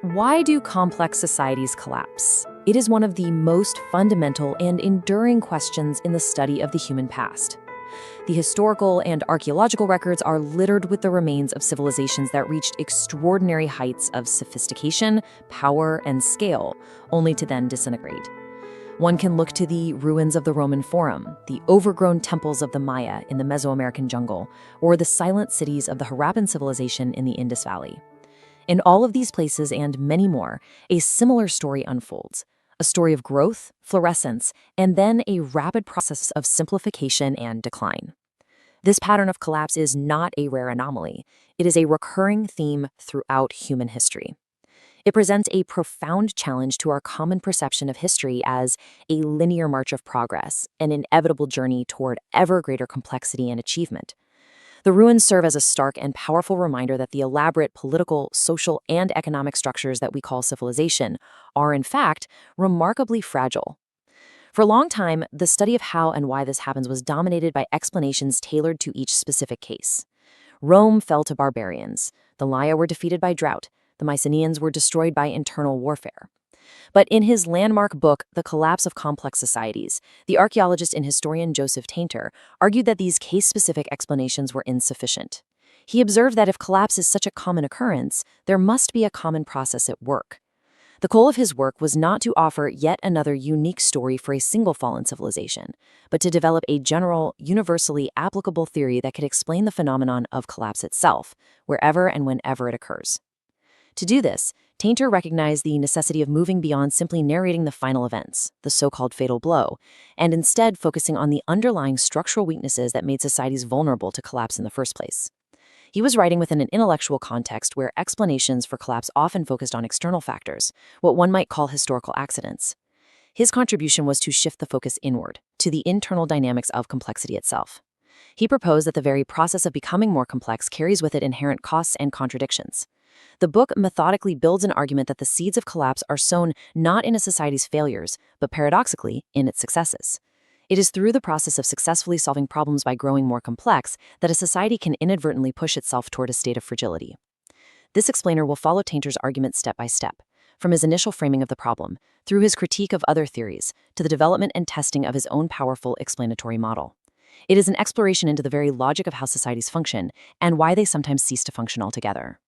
Why do complex societies collapse? It is one of the most fundamental and enduring questions in the study of the human past. The historical and archaeological records are littered with the remains of civilizations that reached extraordinary heights of sophistication, power, and scale, only to then disintegrate. One can look to the ruins of the Roman Forum, the overgrown temples of the Maya in the Mesoamerican jungle, or the silent cities of the Harappan civilization in the Indus Valley. In all of these places and many more, a similar story unfolds. A story of growth, fluorescence, and then a rapid process of simplification and decline. This pattern of collapse is not a rare anomaly. It is a recurring theme throughout human history. It presents a profound challenge to our common perception of history as a linear march of progress, an inevitable journey toward ever greater complexity and achievement. The ruins serve as a stark and powerful reminder that the elaborate political, social, and economic structures that we call civilization are, in fact, remarkably fragile. For a long time, the study of how and why this happens was dominated by explanations tailored to each specific case. Rome fell to barbarians. The Maya were defeated by drought. The Mycenaeans were destroyed by internal warfare. But in his landmark book, The Collapse of Complex Societies, the archaeologist and historian Joseph Tainter argued that these case-specific explanations were insufficient. He observed that if collapse is such a common occurrence, there must be a common process at work. The goal of his work was not to offer yet another unique story for a single fallen civilization, but to develop a general, universally applicable theory that could explain the phenomenon of collapse itself, wherever and whenever it occurs. To do this, Tainter recognized the necessity of moving beyond simply narrating the final events, the so-called fatal blow, and instead focusing on the underlying structural weaknesses that made societies vulnerable to collapse in the first place. He was writing within an intellectual context where explanations for collapse often focused on external factors, what one might call historical accidents. His contribution was to shift the focus inward, to the internal dynamics of complexity itself. He proposed that the very process of becoming more complex carries with it inherent costs and contradictions. The book methodically builds an argument that the seeds of collapse are sown not in a society's failures, but paradoxically, in its successes. It is through the process of successfully solving problems by growing more complex that a society can inadvertently push itself toward a state of fragility. This explainer will follow Tainter's argument step by step, from his initial framing of the problem, through his critique of other theories, to the development and testing of his own powerful explanatory model. It is an exploration into the very logic of how societies function and why they sometimes cease to function altogether.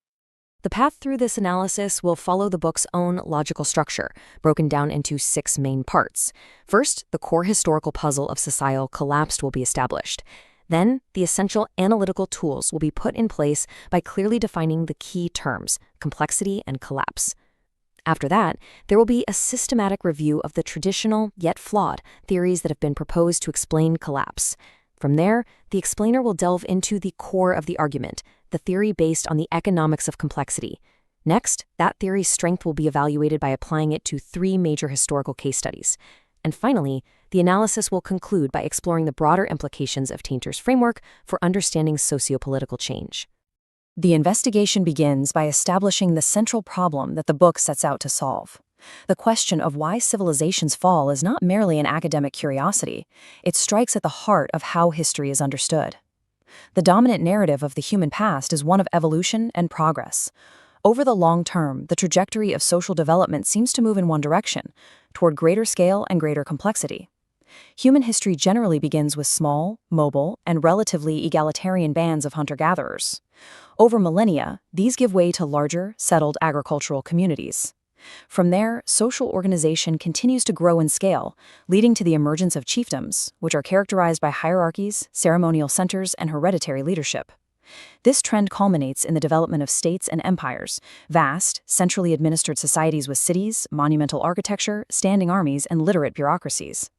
The path through this analysis will follow the book's own logical structure, broken down into 6 main parts. First, the core historical puzzle of societal collapse will be established. Then, the essential analytical tools will be put in place by clearly defining the key terms, complexity and collapse. After that, there will be a systematic review of the traditional, yet flawed, theories that have been proposed to explain collapse. From there, the explainer will delve into the core of the argument, the theory based on the economics of complexity. Next, that theory's strength will be evaluated by applying it to 3 major historical case studies. And finally, the analysis will conclude by exploring the broader implications of Tainter's framework for understanding sociopolitical change. The investigation begins by establishing the central problem that the book sets out to solve. The question of why civilizations fall is not merely an academic curiosity. It strikes at the heart of how history is understood. The dominant narrative of the human past is one of evolution and progress. Over the long term, the trajectory of social development seems to move in one direction, toward greater scale and greater complexity. Human history generally begins with small, mobile, and relatively egalitarian bands of hunter-gatherers. Over millennia, these give way to larger, settled agricultural communities. From there, social organization continues to grow in scale, leading to the emergence of chiefdoms, which are characterized by hierarchies, ceremonial centers, and hereditary leadership. This trend culminates in the development of states and empires, vast, centrally administered societies with cities, monumental architecture, standing armies, and literate bureaucracies.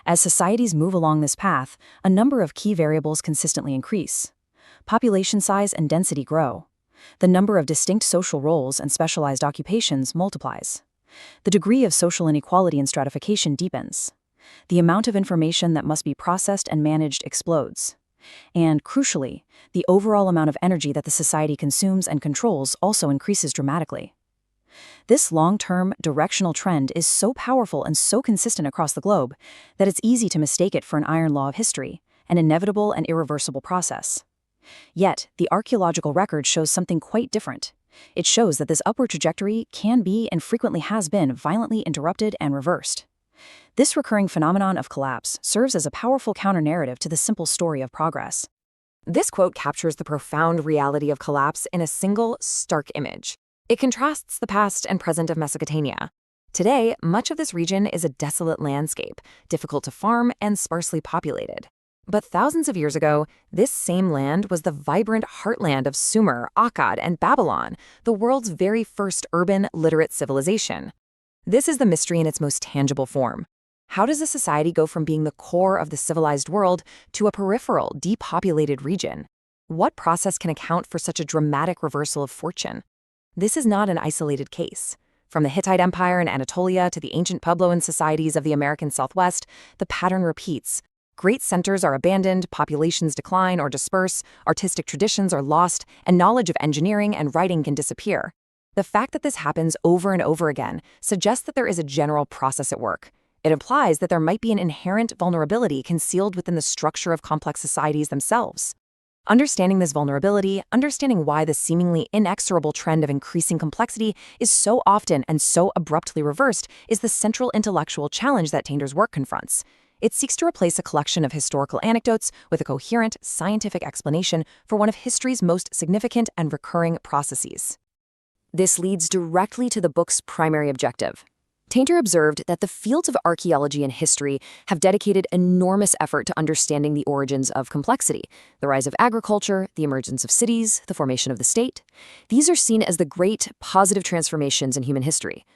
As societies move along this path, a number of key variables consistently increase. Population size and density grow. The number of distinct social roles and specialized occupations multiplies. The degree of social inequality and stratification deepens. The amount of information that must be processed and managed explodes. And, crucially, the overall amount of energy that the society consumes and controls also increases dramatically. This long-term, directional trend is so powerful and so consistent across the globe that it's easy to mistake it for an iron law of history, an inevitable and irreversible process. Yet, the archaeological record shows something quite different. It shows that this upward trajectory can be and frequently has been violently interrupted and reversed. This recurring phenomenon of collapse serves as a powerful counter-narrative to the simple story of progress. This quote captures the profound reality of collapse in a single, stark image. It contrasts the past and present of Mesopotamia. Today, much of this region is a desolate landscape, difficult to farm and sparsely populated. But thousands of years ago, this same land was the vibrant heartland of Sumer, Akkad, and Babylon, the world's very first urban, literate civilization. This is the mystery in its most tangible form. How does a society go from being the core of the civilized world to a peripheral, depopulated region? What process can account for such a dramatic reversal of fortune? This is not an isolated case. From the Hittite Empire in Anatolia to the ancient Puebloan societies of the American Southwest, the pattern repeats. Great centers are abandoned, populations decline or disperse, artistic traditions are lost, and knowledge of engineering and writing can disappear. The fact that this happens over and over again suggests that there is a general process at work. It implies that there might be an inherent vulnerability concealed within the structure of complex societies themselves. Understanding this vulnerability, understanding why the seemingly inexorable trend of increasing complexity is so often and so abruptly reversed, is the central intellectual challenge that Tainter's work confronts. It seeks to replace a collection of historical anecdotes with a coherent, scientific explanation for one of history's most significant and recurring processes. This leads directly to the book's primary objective. Tainter observed that the fields of archaeology and history have dedicated enormous effort to understanding the origins of complexity, the rise of agriculture, the emergence of cities, the formation of the state. These are seen as the great, positive transformations in human history.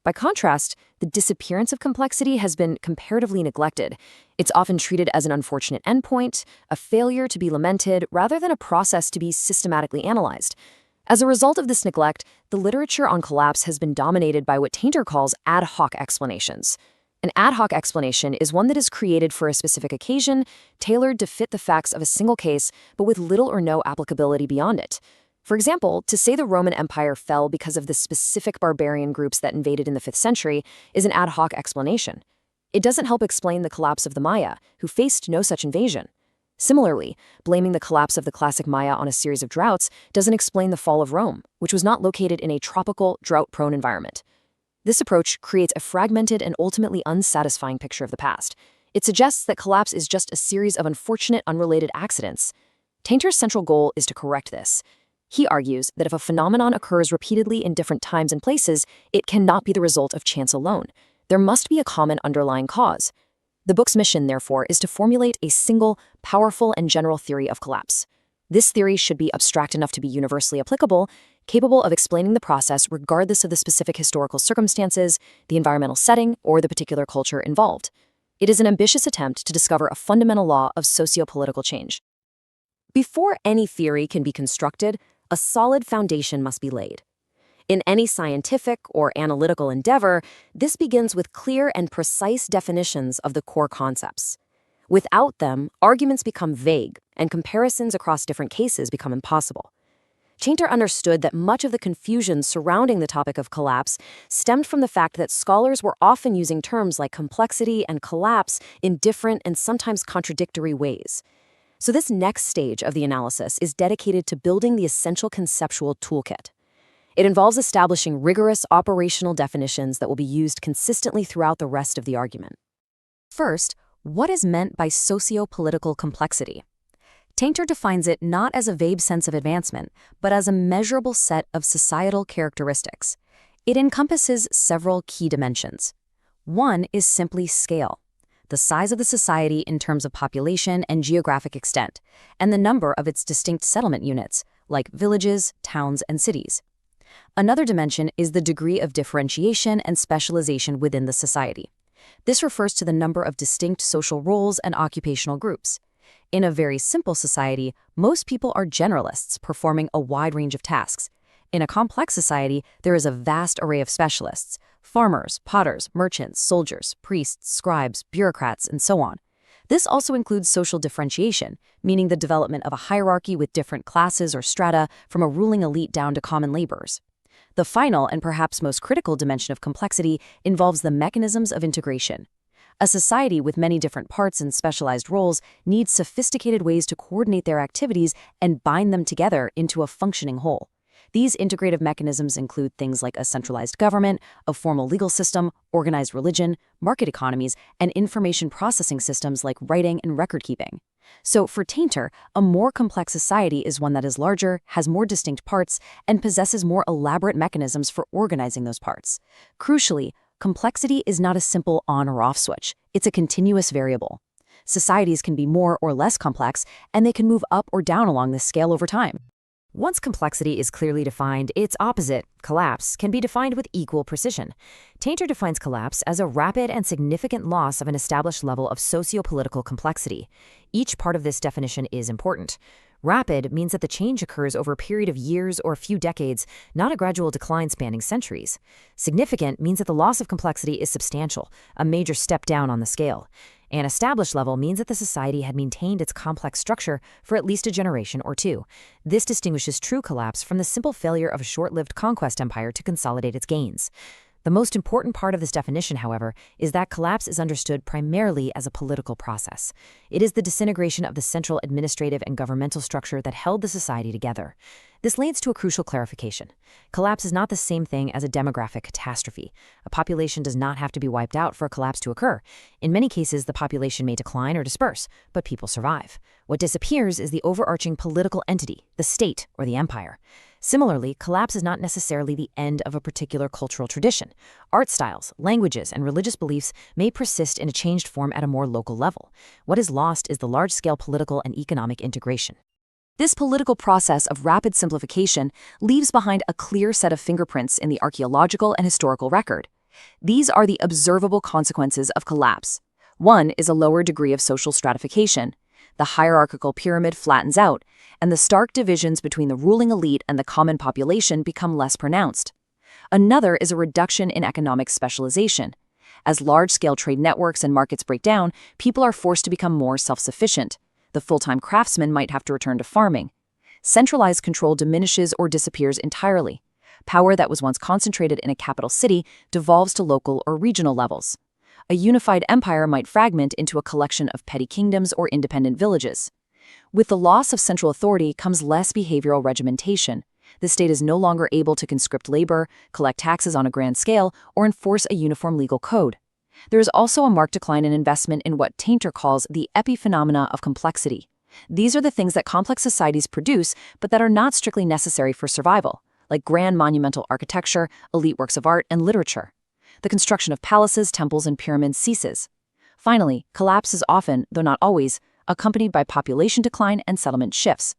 By contrast, the disappearance of complexity has been comparatively neglected. It's often treated as an unfortunate endpoint, a failure to be lamented, rather than a process to be systematically analyzed. As a result of this neglect, the literature on collapse has been dominated by what Tainter calls ad hoc explanations. An ad hoc explanation is one that is created for a specific occasion, tailored to fit the facts of a single case, but with little or no applicability beyond it. For example, to say the Roman Empire fell because of the specific barbarian groups that invaded in the 5th century is an ad hoc explanation. It doesn't help explain the collapse of the Maya, who faced no such invasion. Similarly, blaming the collapse of the classic Maya on a series of droughts doesn't explain the fall of Rome, which was not located in a tropical, drought-prone environment. This approach creates a fragmented and ultimately unsatisfying picture of the past. It suggests that collapse is just a series of unfortunate, unrelated accidents. Tainter's central goal is to correct this. He argues that if a phenomenon occurs repeatedly in different times and places, it cannot be the result of chance alone. There must be a common underlying cause. The book's mission, therefore, is to formulate a single, powerful, and general theory of collapse. This theory should be abstract enough to be universally applicable, capable of explaining the process regardless of the specific historical circumstances, the environmental setting, or the particular culture involved. It is an ambitious attempt to discover a fundamental law of sociopolitical change. Before any theory can be constructed, a solid foundation must be laid. In any scientific or analytical endeavor, this begins with clear and precise definitions of the core concepts. Without them, arguments become vague, and comparisons across different cases become impossible. Tainter understood that much of the confusion surrounding the topic of collapse stemmed from the fact that scholars were often using terms like complexity and collapse in different and sometimes contradictory ways. So this next stage of the analysis is dedicated to building the essential conceptual toolkit. It involves establishing rigorous operational definitions that will be used consistently throughout the rest of the argument. First, what is meant by sociopolitical complexity? Tainter defines it not as a vague sense of advancement, but as a measurable set of societal characteristics. It encompasses several key dimensions. One is simply scale, the size of the society in terms of population and geographic extent, and the number of its distinct settlement units, like villages, towns, and cities. Another dimension is the degree of differentiation and specialization within the society. This refers to the number of distinct social roles and occupational groups. In a very simple society, most people are generalists performing a wide range of tasks. In a complex society, there is a vast array of specialists: farmers, potters, merchants, soldiers, priests, scribes, bureaucrats, and so on. This also includes social differentiation, meaning the development of a hierarchy with different classes or strata from a ruling elite down to common laborers. The final and perhaps most critical dimension of complexity involves the mechanisms of integration. A society with many different parts and specialized roles needs sophisticated ways to coordinate their activities and bind them together into a functioning whole. These integrative mechanisms include things like a centralized government, a formal legal system, organized religion, market economies, and information processing systems like writing and record-keeping. So for Tainter, a more complex society is one that is larger, has more distinct parts, and possesses more elaborate mechanisms for organizing those parts. Crucially, complexity is not a simple on or off switch. It's a continuous variable. Societies can be more or less complex, and they can move up or down along this scale over time. Once complexity is clearly defined, its opposite, collapse, can be defined with equal precision. Tainter defines collapse as a rapid and significant loss of an established level of sociopolitical complexity. Each part of this definition is important. Rapid means that the change occurs over a period of years or a few decades, not a gradual decline spanning centuries. Significant means that the loss of complexity is substantial, a major step down on the scale. An established level means that the society had maintained its complex structure for at least a generation or two. This distinguishes true collapse from the simple failure of a short-lived conquest empire to consolidate its gains. The most important part of this definition, however, is that collapse is understood primarily as a political process. It is the disintegration of the central administrative and governmental structure that held the society together. This leads to a crucial clarification. Collapse is not the same thing as a demographic catastrophe. A population does not have to be wiped out for a collapse to occur. In many cases, the population may decline or disperse, but people survive. What disappears is the overarching political entity, the state or the empire. Similarly, collapse is not necessarily the end of a particular cultural tradition. Art styles, languages, and religious beliefs may persist in a changed form at a more local level. What is lost is the large-scale political and economic integration. This political process of rapid simplification leaves behind a clear set of fingerprints in the archaeological and historical record. These are the observable consequences of collapse. One is a lower degree of social stratification. The hierarchical pyramid flattens out, and the stark divisions between the ruling elite and the common population become less pronounced. Another is a reduction in economic specialization. As large-scale trade networks and markets break down, people are forced to become more self-sufficient. The full-time craftsman might have to return to farming. Centralized control diminishes or disappears entirely. Power that was once concentrated in a capital city devolves to local or regional levels. A unified empire might fragment into a collection of petty kingdoms or independent villages. With the loss of central authority comes less behavioral regimentation. The state is no longer able to conscript labor, collect taxes on a grand scale, or enforce a uniform legal code. There is also a marked decline in investment in what Tainter calls the epiphenomena of complexity. These are the things that complex societies produce, but that are not strictly necessary for survival, like grand monumental architecture, elite works of art, and literature. The construction of palaces, temples, and pyramids ceases. Finally, collapse is often, though not always, accompanied by population decline and settlement shifts.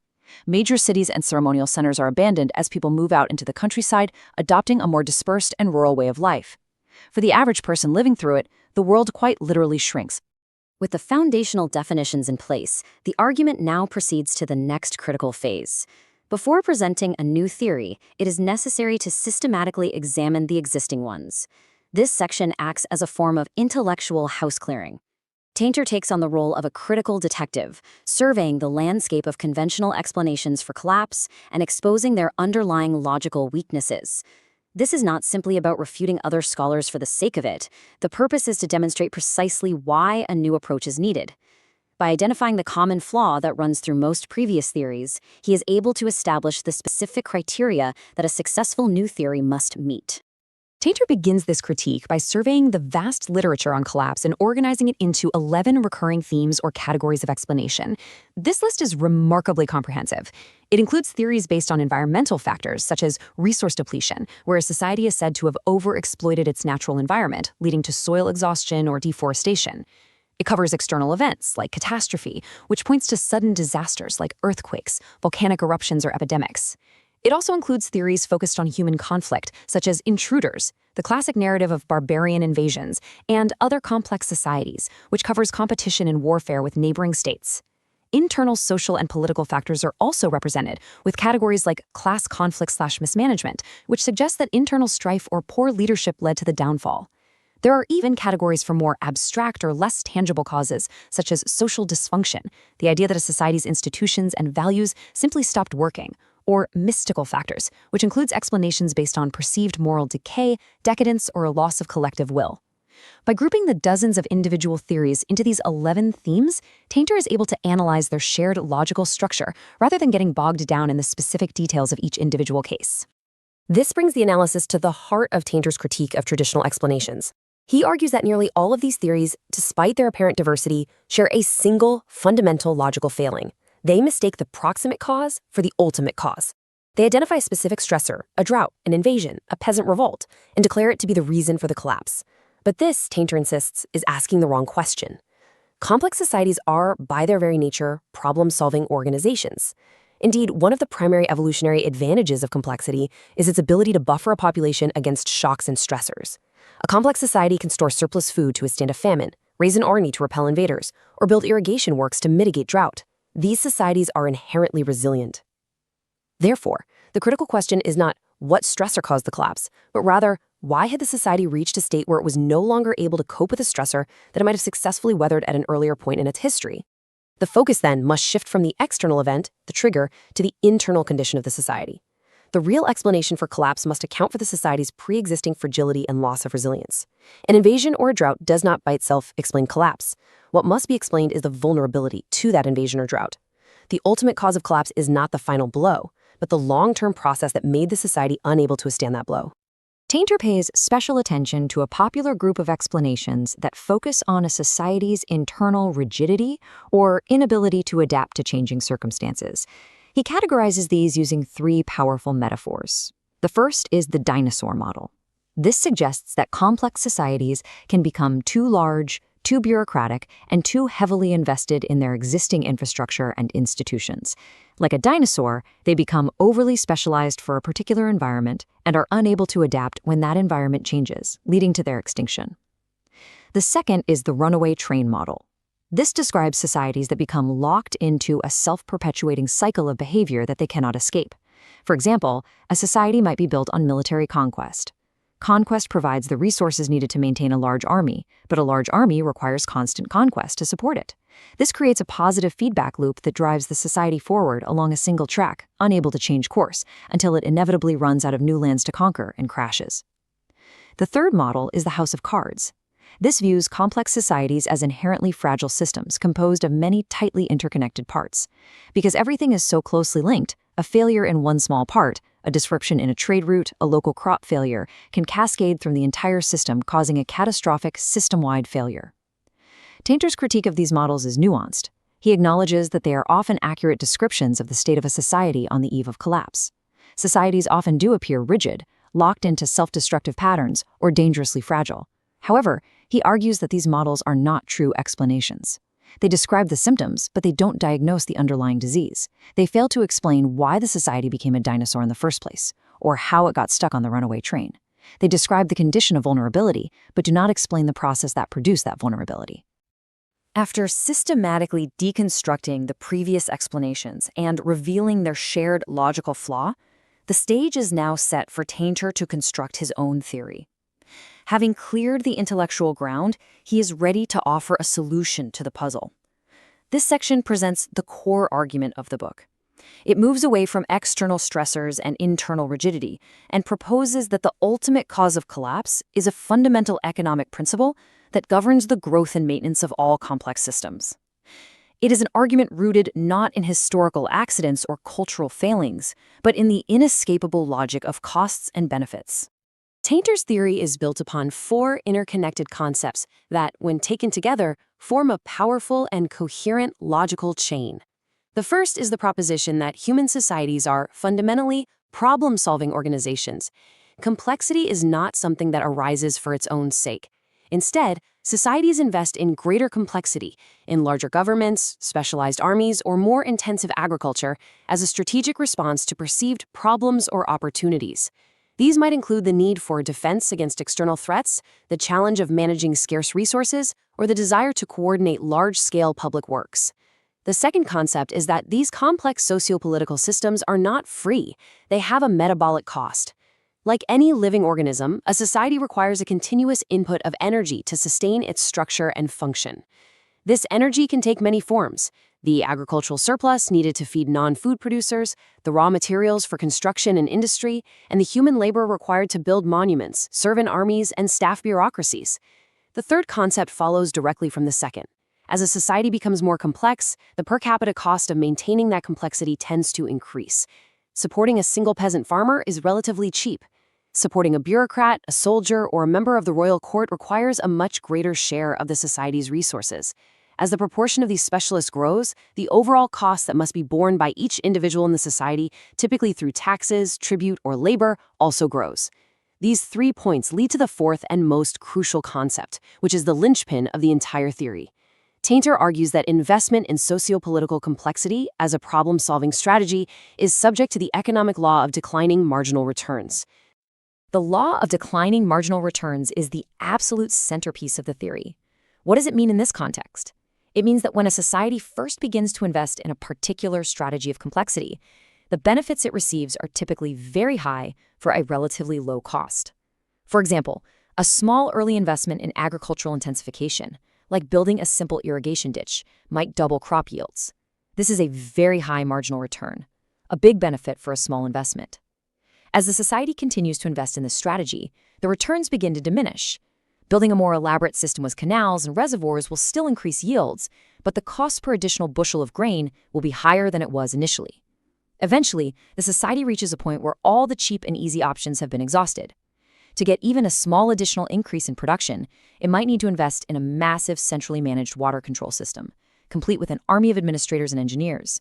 Major cities and ceremonial centers are abandoned as people move out into the countryside, adopting a more dispersed and rural way of life. For the average person living through it, the world quite literally shrinks. With the foundational definitions in place, the argument now proceeds to the next critical phase. Before presenting a new theory, it is necessary to systematically examine the existing ones. This section acts as a form of intellectual house clearing. Tainter takes on the role of a critical detective, surveying the landscape of conventional explanations for collapse and exposing their underlying logical weaknesses. This is not simply about refuting other scholars for the sake of it. The purpose is to demonstrate precisely why a new approach is needed. By identifying the common flaw that runs through most previous theories, he is able to establish the specific criteria that a successful new theory must meet. Tainter begins this critique by surveying the vast literature on collapse and organizing it into 11 recurring themes or categories of explanation. This list is remarkably comprehensive. It includes theories based on environmental factors, such as resource depletion, where a society is said to have overexploited its natural environment, leading to soil exhaustion or deforestation. It covers external events, like catastrophe, which points to sudden disasters like earthquakes, volcanic eruptions, or epidemics. It also includes theories focused on human conflict, such as intruders, the classic narrative of barbarian invasions, and other complex societies, which covers competition and warfare with neighboring states. Internal social and political factors are also represented, with categories like class conflict/mismanagement, which suggests that internal strife or poor leadership led to the downfall. There are even categories for more abstract or less tangible causes, such as social dysfunction, the idea that a society's institutions and values simply stopped working, or mystical factors, which includes explanations based on perceived moral decay, decadence, or a loss of collective will. By grouping the dozens of individual theories into these 11 themes, Tainter is able to analyze their shared logical structure rather than getting bogged down in the specific details of each individual case. This brings the analysis to the heart of Tainter's critique of traditional explanations. He argues that nearly all of these theories, despite their apparent diversity, share a single fundamental logical failing. They mistake the proximate cause for the ultimate cause. They identify a specific stressor, a drought, an invasion, a peasant revolt, and declare it to be the reason for the collapse. But this, Tainter insists, is asking the wrong question. Complex societies are, by their very nature, problem-solving organizations. Indeed, one of the primary evolutionary advantages of complexity is its ability to buffer a population against shocks and stressors. A complex society can store surplus food to withstand a famine, raise an army to repel invaders, or build irrigation works to mitigate drought. These societies are inherently resilient. Therefore, the critical question is not what stressor caused the collapse, but rather, why had the society reached a state where it was no longer able to cope with a stressor that it might have successfully weathered at an earlier point in its history? The focus then must shift from the external event, the trigger, to the internal condition of the society. The real explanation for collapse must account for the society's pre-existing fragility and loss of resilience. An invasion or a drought does not by itself explain collapse. What must be explained is the vulnerability to that invasion or drought. The ultimate cause of collapse is not the final blow, but the long-term process that made the society unable to withstand that blow. Tainter pays special attention to a popular group of explanations that focus on a society's internal rigidity or inability to adapt to changing circumstances. He categorizes these using 3 powerful metaphors. The first is the dinosaur model. This suggests that complex societies can become too large, too bureaucratic, and too heavily invested in their existing infrastructure and institutions. Like a dinosaur, they become overly specialized for a particular environment and are unable to adapt when that environment changes, leading to their extinction. The second is the runaway train model. This describes societies that become locked into a self-perpetuating cycle of behavior that they cannot escape. For example, a society might be built on military conquest. Conquest provides the resources needed to maintain a large army, but a large army requires constant conquest to support it. This creates a positive feedback loop that drives the society forward along a single track, unable to change course, until it inevitably runs out of new lands to conquer and crashes. The third model is the house of cards. This views complex societies as inherently fragile systems composed of many tightly interconnected parts. Because everything is so closely linked, a failure in one small part, a disruption in a trade route, a local crop failure, can cascade through the entire system, causing a catastrophic system-wide failure. Tainter's critique of these models is nuanced. He acknowledges that they are often accurate descriptions of the state of a society on the eve of collapse. Societies often do appear rigid, locked into self-destructive patterns, or dangerously fragile. However, he argues that these models are not true explanations. They describe the symptoms, but they don't diagnose the underlying disease. They fail to explain why the society became a dinosaur in the first place, or how it got stuck on the runaway train. They describe the condition of vulnerability, but do not explain the process that produced that vulnerability. After systematically deconstructing the previous explanations and revealing their shared logical flaw, the stage is now set for Tainter to construct his own theory. Having cleared the intellectual ground, he is ready to offer a solution to the puzzle. This section presents the core argument of the book. It moves away from external stressors and internal rigidity and proposes that the ultimate cause of collapse is a fundamental economic principle that governs the growth and maintenance of all complex systems. It is an argument rooted not in historical accidents or cultural failings, but in the inescapable logic of costs and benefits. Tainter's theory is built upon 4 interconnected concepts that, when taken together, form a powerful and coherent logical chain. The first is the proposition that human societies are fundamentally problem-solving organizations. Complexity is not something that arises for its own sake. Instead, societies invest in greater complexity, in larger governments, specialized armies, or more intensive agriculture as a strategic response to perceived problems or opportunities. These might include the need for defense against external threats, the challenge of managing scarce resources, or the desire to coordinate large-scale public works. The second concept is that these complex sociopolitical systems are not free. They have a metabolic cost. Like any living organism, a society requires a continuous input of energy to sustain its structure and function. This energy can take many forms: the agricultural surplus needed to feed non-food producers, the raw materials for construction and industry, and the human labor required to build monuments, serve in armies, and staff bureaucracies. The third concept follows directly from the second. As a society becomes more complex, the per capita cost of maintaining that complexity tends to increase. Supporting a single peasant farmer is relatively cheap. Supporting a bureaucrat, a soldier, or a member of the royal court requires a much greater share of the society's resources. As the proportion of these specialists grows, the overall cost that must be borne by each individual in the society, typically through taxes, tribute, or labor, also grows. These 3 points lead to the fourth and most crucial concept, which is the linchpin of the entire theory. Tainter argues that investment in sociopolitical complexity as a problem-solving strategy is subject to the economic law of declining marginal returns. The law of declining marginal returns is the absolute centerpiece of the theory. What does it mean in this context? It means that when a society first begins to invest in a particular strategy of complexity, the benefits it receives are typically very high for a relatively low cost. For example, a small early investment in agricultural intensification, like building a simple irrigation ditch, might double crop yields. This is a very high marginal return, a big benefit for a small investment. As the society continues to invest in this strategy, the returns begin to diminish. Building a more elaborate system with canals and reservoirs will still increase yields, but the cost per additional bushel of grain will be higher than it was initially. Eventually, the society reaches a point where all the cheap and easy options have been exhausted. To get even a small additional increase in production, it might need to invest in a massive centrally managed water control system, complete with an army of administrators and engineers.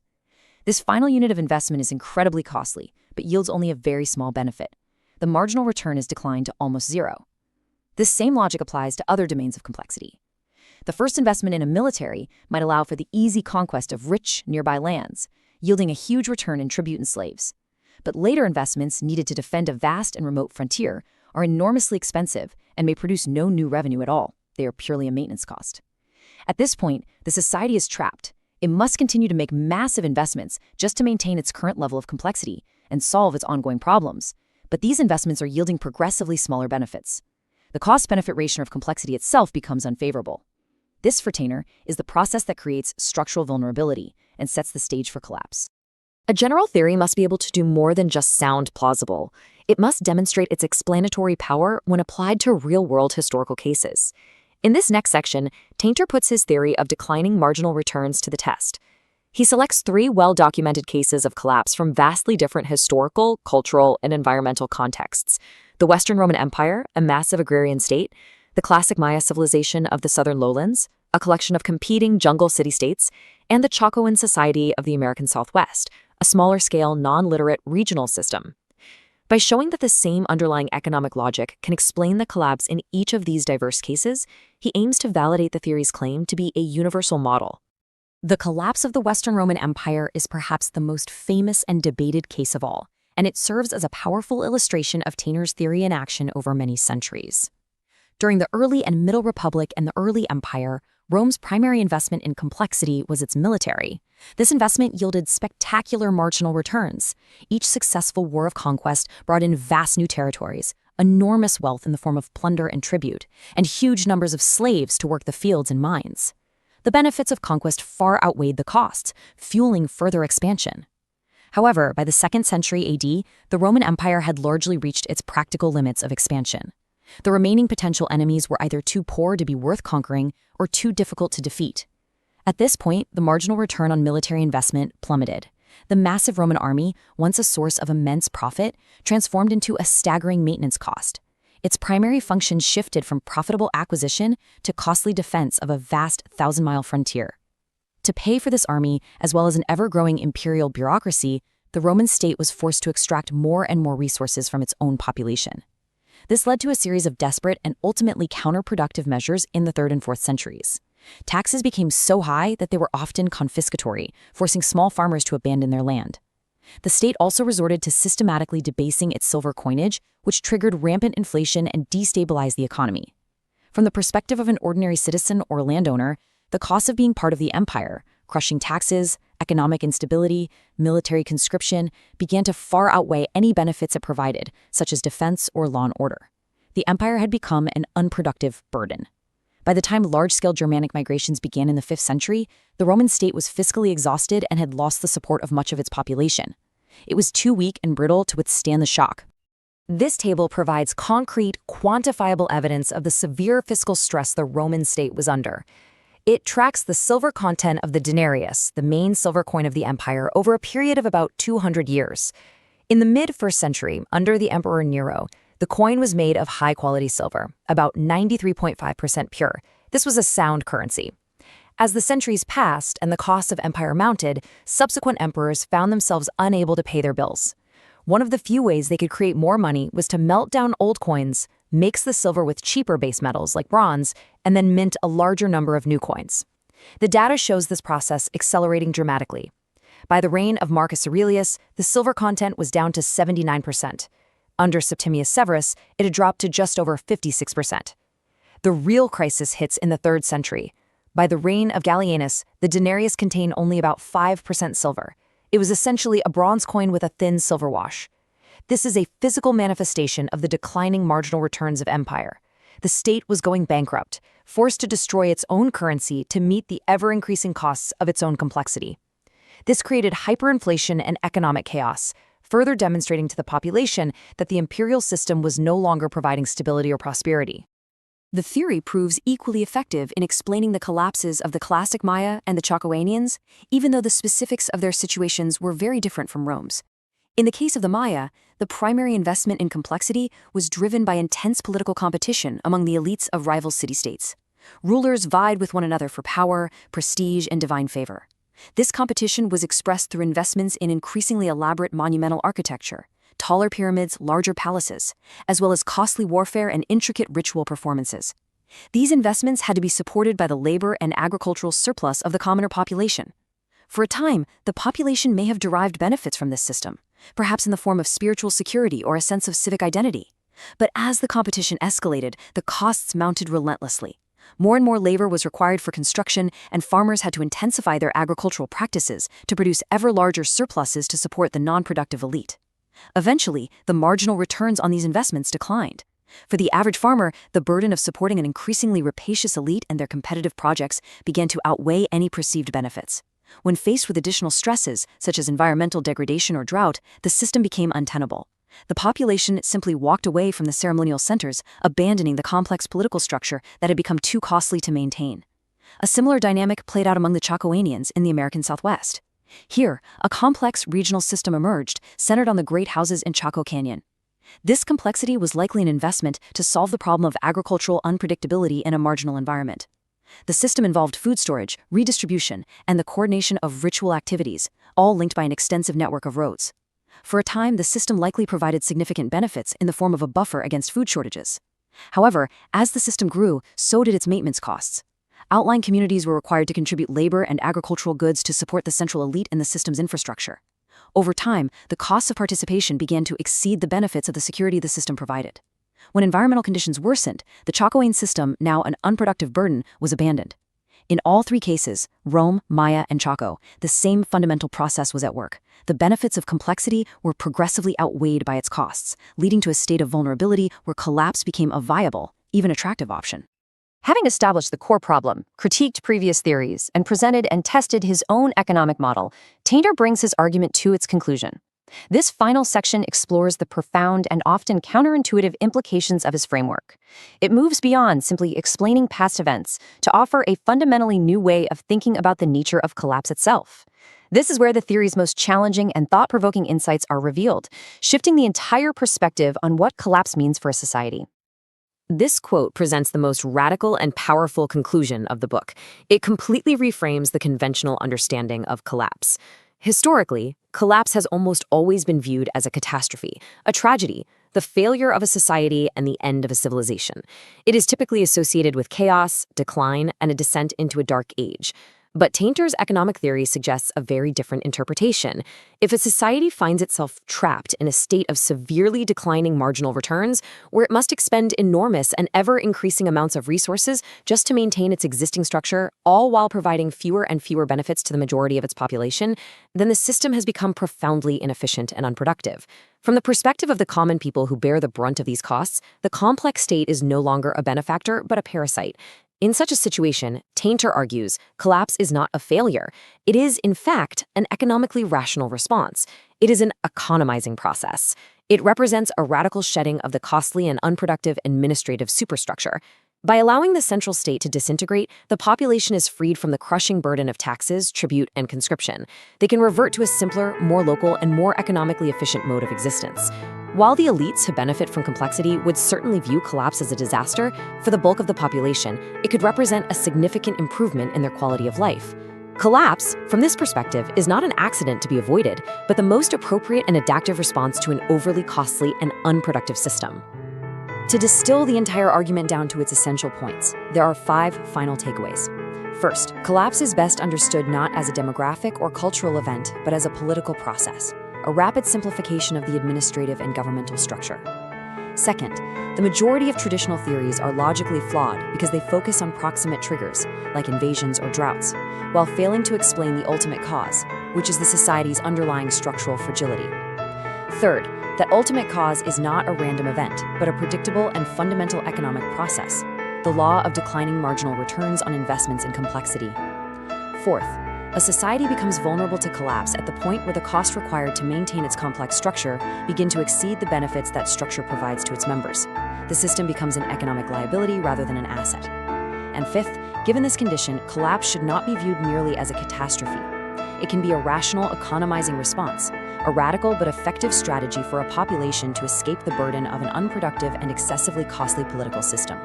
This final unit of investment is incredibly costly, but yields only a very small benefit. The marginal return is declined to almost zero. This same logic applies to other domains of complexity. The first investment in a military might allow for the easy conquest of rich, nearby lands, yielding a huge return in tribute and slaves. But later investments needed to defend a vast and remote frontier are enormously expensive and may produce no new revenue at all. They are purely a maintenance cost. At this point, the society is trapped. It must continue to make massive investments just to maintain its current level of complexity and solve its ongoing problems. But these investments are yielding progressively smaller benefits. The cost-benefit ratio of complexity itself becomes unfavorable. This, for Tainter, is the process that creates structural vulnerability and sets the stage for collapse. A general theory must be able to do more than just sound plausible. It must demonstrate its explanatory power when applied to real-world historical cases. In this next section, Tainter puts his theory of declining marginal returns to the test. He selects 3 well-documented cases of collapse from vastly different historical, cultural, and environmental contexts. The Western Roman Empire, a massive agrarian state, the classic Maya civilization of the southern lowlands, a collection of competing jungle city-states, and the Chacoan society of the American Southwest, a smaller-scale, non-literate regional system. By showing that the same underlying economic logic can explain the collapse in each of these diverse cases, he aims to validate the theory's claim to be a universal model. The collapse of the Western Roman Empire is perhaps the most famous and debated case of all, and it serves as a powerful illustration of Tainter's theory in action over many centuries. During the early and Middle Republic and the early Empire, Rome's primary investment in complexity was its military. This investment yielded spectacular marginal returns. Each successful war of conquest brought in vast new territories, enormous wealth in the form of plunder and tribute, and huge numbers of slaves to work the fields and mines. The benefits of conquest far outweighed the costs, fueling further expansion. However, by the 2nd century AD, the Roman Empire had largely reached its practical limits of expansion. The remaining potential enemies were either too poor to be worth conquering or too difficult to defeat. At this point, the marginal return on military investment plummeted. The massive Roman army, once a source of immense profit, transformed into a staggering maintenance cost. Its primary function shifted from profitable acquisition to costly defense of a vast 1,000-mile frontier. To pay for this army, as well as an ever-growing imperial bureaucracy, the Roman state was forced to extract more and more resources from its own population. This led to a series of desperate and ultimately counterproductive measures in the 3rd and 4th centuries. Taxes became so high that they were often confiscatory, forcing small farmers to abandon their land. The state also resorted to systematically debasing its silver coinage, which triggered rampant inflation and destabilized the economy. From the perspective of an ordinary citizen or landowner, the cost of being part of the empire, crushing taxes, economic instability, military conscription, began to far outweigh any benefits it provided, such as defense or law and order. The empire had become an unproductive burden. By the time large-scale Germanic migrations began in the 5th century, the Roman state was fiscally exhausted and had lost the support of much of its population. It was too weak and brittle to withstand the shock. This table provides concrete, quantifiable evidence of the severe fiscal stress the Roman state was under. It tracks the silver content of the denarius, the main silver coin of the empire, over a period of about 200 years. In the mid-1st century, under the Emperor Nero, the coin was made of high-quality silver, about 93.5% pure. This was a sound currency. As the centuries passed and the cost of empire mounted, subsequent emperors found themselves unable to pay their bills. One of the few ways they could create more money was to melt down old coins, mix the silver with cheaper base metals like bronze, and then mint a larger number of new coins. The data shows this process accelerating dramatically. By the reign of Marcus Aurelius, the silver content was down to 79%. Under Septimius Severus, it had dropped to just over 56%. The real crisis hits in the 3rd century. By the reign of Gallienus, the denarius contained only about 5% silver. It was essentially a bronze coin with a thin silver wash. This is a physical manifestation of the declining marginal returns of empire. The state was going bankrupt, forced to destroy its own currency to meet the ever-increasing costs of its own complexity. This created hyperinflation and economic chaos, further demonstrating to the population that the imperial system was no longer providing stability or prosperity. The theory proves equally effective in explaining the collapses of the classic Maya and the Chacoanians, even though the specifics of their situations were very different from Rome's. In the case of the Maya, the primary investment in complexity was driven by intense political competition among the elites of rival city-states. Rulers vied with one another for power, prestige, and divine favor. This competition was expressed through investments in increasingly elaborate monumental architecture, taller pyramids, larger palaces, as well as costly warfare and intricate ritual performances. These investments had to be supported by the labor and agricultural surplus of the commoner population. For a time, the population may have derived benefits from this system, perhaps in the form of spiritual security or a sense of civic identity. But as the competition escalated, the costs mounted relentlessly. More and more labor was required for construction, and farmers had to intensify their agricultural practices to produce ever larger surpluses to support the non-productive elite. Eventually, the marginal returns on these investments declined. For the average farmer, the burden of supporting an increasingly rapacious elite and their competitive projects began to outweigh any perceived benefits. When faced with additional stresses, such as environmental degradation or drought, the system became untenable. The population simply walked away from the ceremonial centers, abandoning the complex political structure that had become too costly to maintain. A similar dynamic played out among the Chacoanians in the American Southwest. Here, a complex regional system emerged, centered on the great houses in Chaco Canyon. This complexity was likely an investment to solve the problem of agricultural unpredictability in a marginal environment. The system involved food storage, redistribution, and the coordination of ritual activities, all linked by an extensive network of roads. For a time, the system likely provided significant benefits in the form of a buffer against food shortages. However, as the system grew, so did its maintenance costs. Outlying communities were required to contribute labor and agricultural goods to support the central elite in the system's infrastructure. Over time, the costs of participation began to exceed the benefits of the security the system provided. When environmental conditions worsened, the Chacoan system, now an unproductive burden, was abandoned. In all 3 cases, Rome, Maya, and Chaco, the same fundamental process was at work. The benefits of complexity were progressively outweighed by its costs, leading to a state of vulnerability where collapse became a viable, even attractive option. Having established the core problem, critiqued previous theories, and presented and tested his own economic model, Tainter brings his argument to its conclusion. This final section explores the profound and often counterintuitive implications of his framework. It moves beyond simply explaining past events to offer a fundamentally new way of thinking about the nature of collapse itself. This is where the theory's most challenging and thought-provoking insights are revealed, shifting the entire perspective on what collapse means for a society. This quote presents the most radical and powerful conclusion of the book. It completely reframes the conventional understanding of collapse. Historically, collapse has almost always been viewed as a catastrophe, a tragedy, the failure of a society and the end of a civilization. It is typically associated with chaos, decline, and a descent into a dark age. But Tainter's economic theory suggests a very different interpretation. If a society finds itself trapped in a state of severely declining marginal returns, where it must expend enormous and ever-increasing amounts of resources just to maintain its existing structure, all while providing fewer and fewer benefits to the majority of its population, then the system has become profoundly inefficient and unproductive. From the perspective of the common people who bear the brunt of these costs, the complex state is no longer a benefactor but a parasite. In such a situation, Tainter argues, collapse is not a failure. It is, in fact, an economically rational response. It is an economizing process. It represents a radical shedding of the costly and unproductive administrative superstructure. By allowing the central state to disintegrate, the population is freed from the crushing burden of taxes, tribute, and conscription. They can revert to a simpler, more local, and more economically efficient mode of existence. While the elites who benefit from complexity would certainly view collapse as a disaster, for the bulk of the population, it could represent a significant improvement in their quality of life. Collapse, from this perspective, is not an accident to be avoided, but the most appropriate and adaptive response to an overly costly and unproductive system. To distill the entire argument down to its essential points, there are 5 final takeaways. First, collapse is best understood not as a demographic or cultural event, but as a political process, a rapid simplification of the administrative and governmental structure. Second, the majority of traditional theories are logically flawed because they focus on proximate triggers, like invasions or droughts, while failing to explain the ultimate cause, which is the society's underlying structural fragility. Third, that ultimate cause is not a random event, but a predictable and fundamental economic process, the law of declining marginal returns on investments in complexity. Fourth, a society becomes vulnerable to collapse at the point where the cost required to maintain its complex structure begin to exceed the benefits that structure provides to its members. The system becomes an economic liability rather than an asset. And fifth, given this condition, collapse should not be viewed merely as a catastrophe. It can be a rational, economizing response, a radical but effective strategy for a population to escape the burden of an unproductive and excessively costly political system.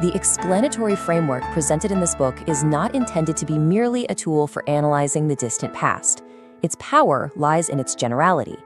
The explanatory framework presented in this book is not intended to be merely a tool for analyzing the distant past. Its power lies in its generality.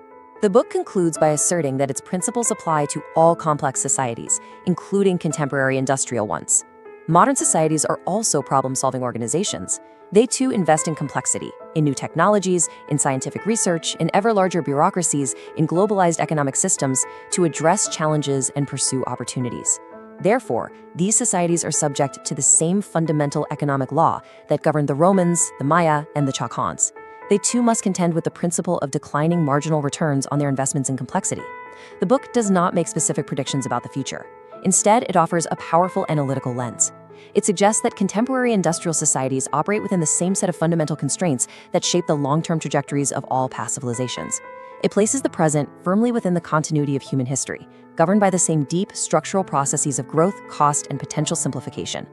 The book concludes by asserting that its principles apply to all complex societies, including contemporary industrial ones. Modern societies are also problem-solving organizations. They too invest in complexity, in new technologies, in scientific research, in ever larger bureaucracies, in globalized economic systems to address challenges and pursue opportunities. Therefore, these societies are subject to the same fundamental economic law that governed the Romans, the Maya, and the Chocons. They too must contend with the principle of declining marginal returns on their investments in complexity. The book does not make specific predictions about the future. Instead, it offers a powerful analytical lens. It suggests that contemporary industrial societies operate within the same set of fundamental constraints that shape the long-term trajectories of all past civilizations. It places the present firmly within the continuity of human history, governed by the same deep structural processes of growth, cost, and potential simplification.